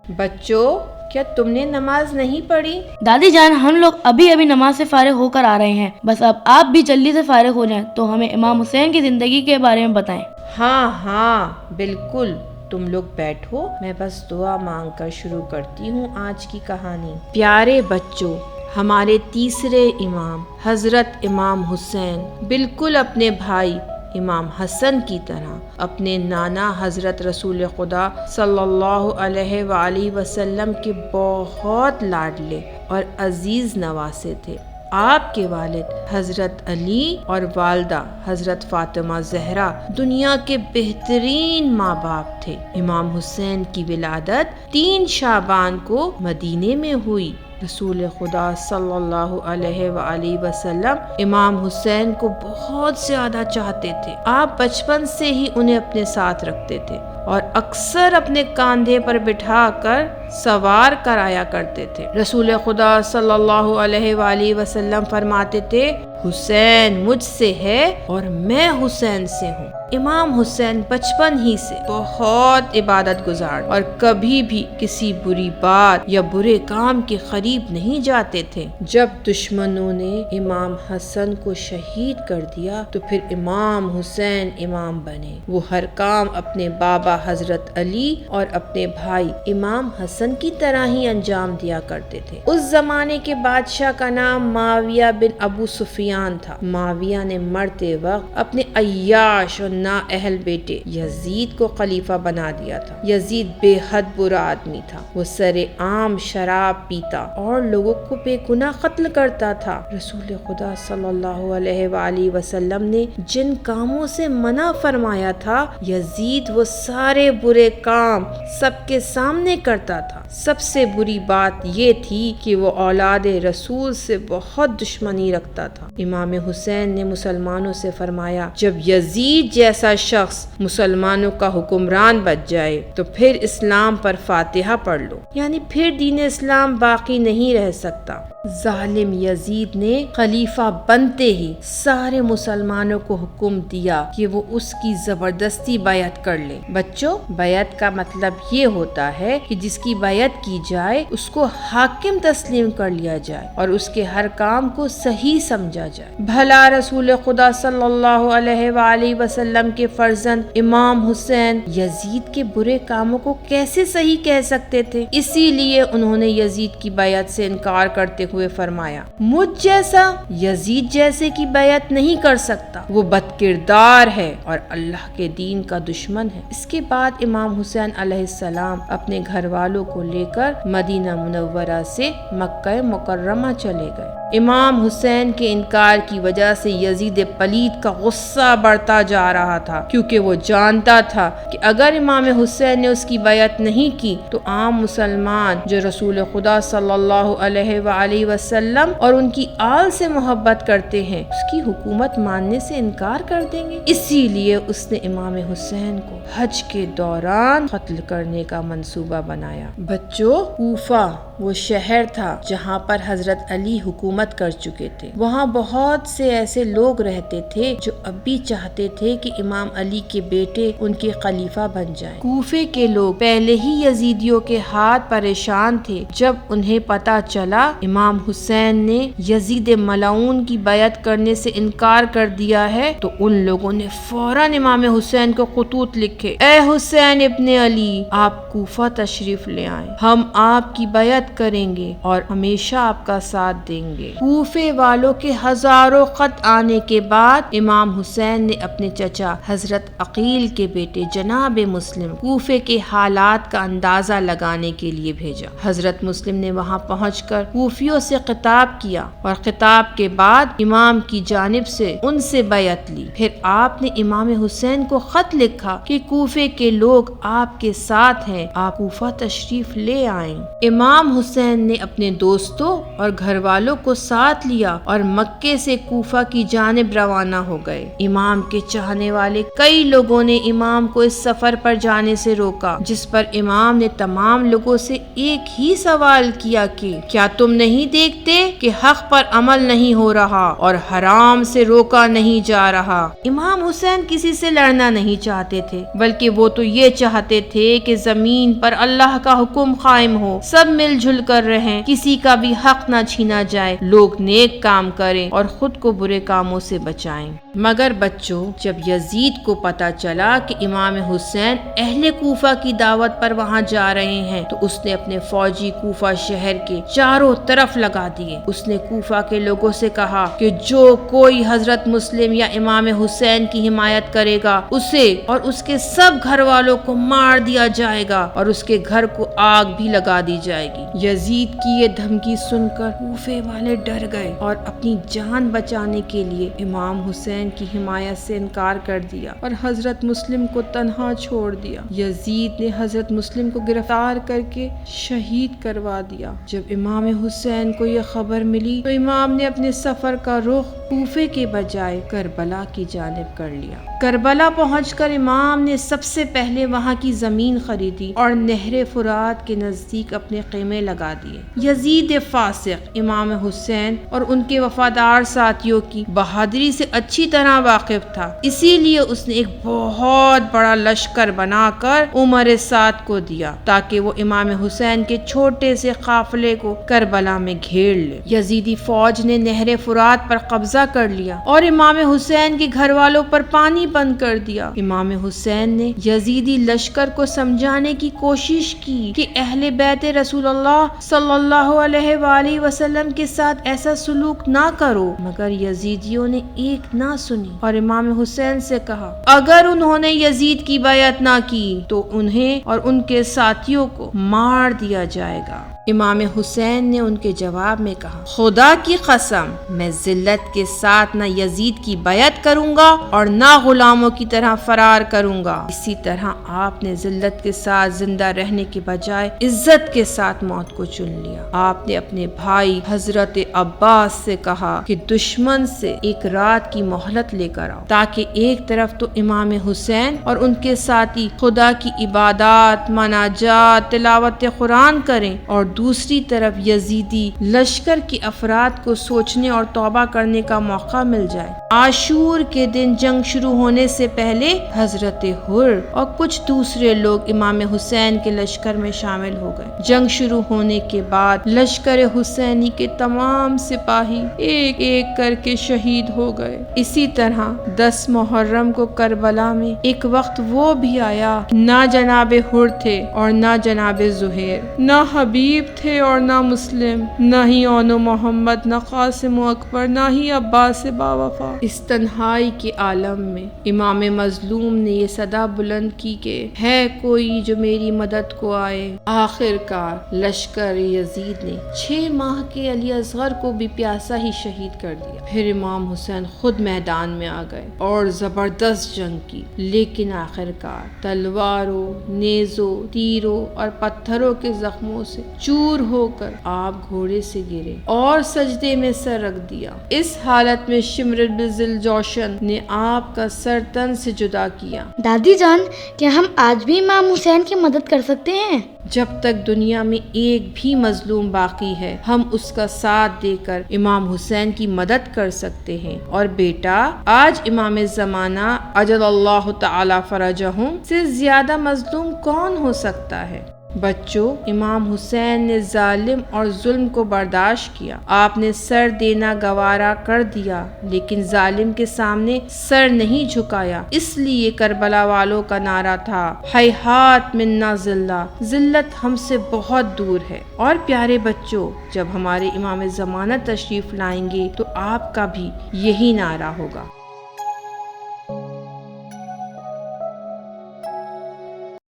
بچوں، کیا تم نے نماز نہیں پڑھی؟ دادی جان، ہم لوگ ابھی ابھی نماز سے فارغ ہو کر آ رہے ہیں، بس اب آپ بھی جلدی سے فارغ ہو جائیں تو ہمیں امام حسین کی زندگی کے بارے میں بتائیں۔ ہاں بالکل، تم لوگ بیٹھو، میں بس دعا مانگ کر شروع کرتی ہوں آج کی کہانی۔ پیارے بچوں، ہمارے تیسرے امام حضرت امام حسین بالکل اپنے بھائی امام حسن کی طرح اپنے نانا حضرت رسول خدا صلی اللہ علیہ وآلہ وسلم کے بہت لاڈلے اور عزیز نواسے تھے۔ آپ کے والد حضرت علی اور والدہ حضرت فاطمہ زہرا دنیا کے بہترین ماں باپ تھے۔ امام حسین کی ولادت 3 شعبان کو مدینے میں ہوئی۔ رسول خدا صلی اللہ علیہ وآلہ وسلم امام حسین کو بہت زیادہ چاہتے تھے۔ آپ بچپن سے ہی انہیں اپنے ساتھ رکھتے تھے اور اکثر اپنے کاندھے پر بٹھا کر سوار کرایا کرتے تھے۔ رسول خدا صلی اللہ علیہ وآلہ وسلم فرماتے تھے، حسین مجھ سے ہے اور میں حسین سے ہوں۔ امام حسین بچپن ہی سے بہت عبادت گزار اور کبھی بھی کسی بری بات یا برے کام کے قریب نہیں جاتے تھے۔ جب دشمنوں نے امام حسن کو شہید کر دیا تو پھر امام حسین امام بنے۔ وہ ہر کام اپنے بابا حضرت علی اور اپنے بھائی امام حسن کی طرح ہی انجام دیا کرتے تھے۔ اس زمانے کے بادشاہ کا نام معاویہ بن ابو سفیان تھا۔ معاویہ نے مرتے وقت اپنے عیاش اور نااہل بیٹے یزید کو خلیفہ بنا دیا تھا۔ یزید بے حد برا آدمی تھا۔ وہ سر عام شراب پیتا اور لوگوں کو بے گناہ قتل کرتا تھا۔ رسول خدا صلی اللہ علیہ وآلہ وسلم نے جن کاموں سے منع فرمایا تھا، یزید وہ سارے برے کام سب کے سامنے کرتا تھا۔ سب سے بری بات یہ تھی کہ وہ اولاد رسول سے بہت دشمنی رکھتا تھا۔ امام حسین نے مسلمانوں سے فرمایا، جب یزید جیسا شخص مسلمانوں کا حکمران بچ جائے تو پھر اسلام پر فاتحہ پڑھ لو، یعنی پھر دین اسلام باقی نہیں رہ سکتا۔ ظالم یزید نے خلیفہ بنتے ہی سارے مسلمانوں کو حکم دیا کہ وہ اس کی زبردستی بیعت کر لے۔ بچوں، بیعت کا مطلب یہ ہوتا ہے کہ جس کی بیعت کی جائے اس کو حاکم تسلیم کر لیا جائے اور اس کے ہر کام کو صحیح سمجھا جائے۔ بھلا رسول خدا صلی اللہ علیہ وآلہ وسلم کے فرزند امام حسین یزید کے برے کاموں کو کیسے صحیح کہہ سکتے تھے؟ اسی لیے انہوں نے یزید کی بیعت سے انکار کرتے ہوئے فرمایا، مجھ جیسا یزید جیسے کی بیعت نہیں کر سکتا، وہ بد کردار ہے اور اللہ کے دین کا دشمن ہے۔ اس کے بعد امام حسین علیہ السلام اپنے گھر والوں کو لے کر مدینہ منورہ سے مکہ مکرمہ چلے گئے۔ امام حسین کے انکار کی وجہ سے یزید پلید کا غصہ بڑھتا جا رہا تھا، کیونکہ وہ جانتا تھا کہ اگر امام حسین نے اس کی بیعت نہیں کی تو عام مسلمان جو رسول خدا صلی اللہ علیہ وآلہ وسلم اور ان کی آل سے محبت کرتے ہیں اس کی حکومت ماننے سے انکار کر دیں گے۔ اسی لیے اس نے امام حسین کو حج کے دوران قتل کرنے کا منصوبہ بنایا۔ بچوں، کوفہ وہ شہر تھا جہاں پر حضرت علی حکومت کر چکے تھے۔ وہاں بہت سے ایسے لوگ رہتے تھے جو اب بھی چاہتے تھے کہ امام علی کے بیٹے ان کے خلیفہ بن جائیں۔ کوفے کے لوگ پہلے ہی یزیدیوں کے ہاتھ پریشان تھے۔ جب انہیں پتا چلا امام حسین نے یزید ملعون کی بیعت کرنے سے انکار کر دیا ہے تو ان لوگوں نے فوراً امام حسین کو خطوط لکھے، اے حسین ابن علی، آپ کوفہ تشریف لے آئیں، ہم آپ کی بیعت کریں گے اور ہمیشہ آپ کا ساتھ دیں گے۔ کوفے والوں کے ہزاروں خط آنے کے بعد امام حسین نے اپنے چچا حضرت عقیل کے بیٹے جناب مسلم کوفے کے حالات کا اندازہ لگانے کے لیے بھیجا۔ حضرت مسلم نے وہاں پہنچ کر کوفیوں سے خطاب کیا اور خطاب کے بعد امام کی جانب سے ان سے بیعت لی۔ پھر آپ نے امام حسین کو خط لکھا کہ کوفے کے لوگ آپ کے ساتھ ہیں، آپ کوفہ تشریف لے آئیں۔ امام حسین نے اپنے دوستوں اور گھر والوں کو ساتھ لیا اور مکے سے کوفہ کی جانب روانہ ہو گئے۔ امام کے چاہنے والے کئی لوگوں نے امام کو اس سفر پر جانے سے روکا، جس پر امام نے تمام لوگوں سے ایک ہی سوال کیا کہ کیا تم نہیں دیکھتے کہ حق پر عمل نہیں ہو رہا اور حرام سے روکا نہیں جا رہا؟ امام حسین کسی سے لڑنا نہیں چاہتے تھے، بلکہ وہ تو یہ چاہتے تھے کہ زمین پر اللہ کا حکم قائم ہو، سب مل جل کر رہیں، کسی کا بھی حق نہ چھینا جائے، لوگ نیک کام کریں اور خود کو برے کاموں سے بچائیں۔ مگر بچوں، جب یزید کو پتا چلا کہ امام حسین اہل کوفہ کی دعوت پر وہاں جا رہے ہیں تو اس نے اپنے فوجی کوفہ شہر کے چاروں طرف لگا دیے۔ اس نے کوفہ کے لوگوں سے کہا کہ جو کوئی حضرت مسلم یا امام حسین کی حمایت کرے گا اسے اور اس کے سب گھر والوں کو مار دیا جائے گا اور اس کے گھر کو آگ بھی لگا دی جائے گی۔ یزید کی یہ دھمکی سن کر کوفے والے ڈر گئے اور اپنی جان بچانے کے لیے امام حسین کی حمایت سے انکار کر دیا اور حضرت مسلم کو تنہا چھوڑ دیا۔ یزید نے حضرت مسلم کو گرفتار کر کے شہید کروا دیا۔ جب امام حسین کو یہ خبر ملی تو امام نے اپنے سفر کا رخ کوفے کے بجائے کربلا کی جانب کر لیا۔ کربلا پہنچ کر امام نے سب سے پہلے وہاں کی زمین خریدی اور نہر فرات کے نزدیک اپنے خیمے لگا دیے۔ یزید فاسق امام حسین اور ان کے وفادار ساتھیوں کی بہادری سے اچھی طرح واقف تھا، اسی لیے اس نے ایک بہت بڑا لشکر بنا کر عمر سعد کو دیا تاکہ وہ امام حسین کے چھوٹے سے قافلے کو کربلا میں گھیر لے۔ یزیدی فوج نے نہر فرات پر قبضہ کر لیا اور امام حسین کے گھر والوں پر پانی بند کر دیا۔ امام حسین نے یزیدی لشکر کو سمجھانے کی کوشش کی کہ اہل بیت رسول اللہ صلی اللہ علیہ وآلہ وسلم کے ساتھ ایسا سلوک نہ کرو، مگر یزیدیوں نے ایک نہ سنی اور امام حسین سے کہا اگر انہوں نے یزید کی بیعت نہ کی تو انہیں اور ان کے ساتھیوں کو مار دیا جائے گا۔ امام حسین نے ان کے جواب میں کہا خدا کی قسم میں ذلت کے ساتھ نہ یزید کی بیعت کروں گا اور نہ غلاموں کی طرح فرار کروں گا۔ اسی طرح آپ نے ذلت کے ساتھ زندہ رہنے کے بجائے عزت کے ساتھ موت کو چن لیا۔ آپ نے اپنے بھائی حضرت عباس سے کہا کہ دشمن سے ایک رات کی مہلت لے کر آؤ تاکہ ایک طرف تو امام حسین اور ان کے ساتھی خدا کی عبادات، مناجات، تلاوت قرآن کریں اور دوسری طرف یزیدی لشکر کے افراد کو سوچنے اور توبہ کرنے کا موقع مل جائے۔ عاشور کے دن جنگ شروع ہونے سے پہلے حضرت حر اور کچھ دوسرے لوگ امام حسین کے لشکر میں شامل ہو گئے۔ جنگ شروع ہونے کے بعد لشکر حسینی کے تمام سپاہی ایک ایک کر کے شہید ہو گئے۔ اسی طرح 10 محرم کو کربلا میں ایک وقت وہ بھی آیا نہ جناب حر تھے اور نہ جناب زہیر، نہ حبیب تھے اور نہ مسلم، نہ ہی اون و محمد، نہ قاسم و اکبر، نہ ہی عباس باوفا۔ اس تنہائی کے عالم میں امام مظلوم نے یہ صدا بلند کی کہ ہے کوئی جو میری مدد کو آئے۔ آخر کار لشکر یزید نے 6 ماہ کے علی اصغر کو بھی پیاسا ہی شہید کر دیا۔ پھر امام حسین خود میدان میں آ گئے اور زبردست جنگ کی، لیکن آخر کار تلواروں، نیزوں، تیروں اور پتھروں کے زخموں سے چور ہو کر آپ گھوڑے سے گرے اور سجدے میں سر رکھ دیا۔ اس حالت میں شمر بن ذوالجوشن نے آپ کا سر تن سے جدا کیا۔ دادی جان، کیا ہم آج بھی امام حسین کی مدد کر سکتے ہیں؟ جب تک دنیا میں ایک بھی مظلوم باقی ہے ہم اس کا ساتھ دے کر امام حسین کی مدد کر سکتے ہیں۔ اور بیٹا، آج امام زمانہ اجل اللہ تعالی فرجہم سے زیادہ مظلوم کون ہو سکتا ہے؟ بچوں، امام حسین نے ظالم اور ظلم کو برداشت کیا۔ آپ نے سر دینا گوارا کر دیا لیکن ظالم کے سامنے سر نہیں جھکایا۔ اس لیے کربلا والوں کا نعرہ تھا ہیہات منا ذلہ، ذلت ہم سے بہت دور ہے۔ اور پیارے بچوں، جب ہمارے امام زمانہ تشریف لائیں گے تو آپ کا بھی یہی نعرہ ہوگا۔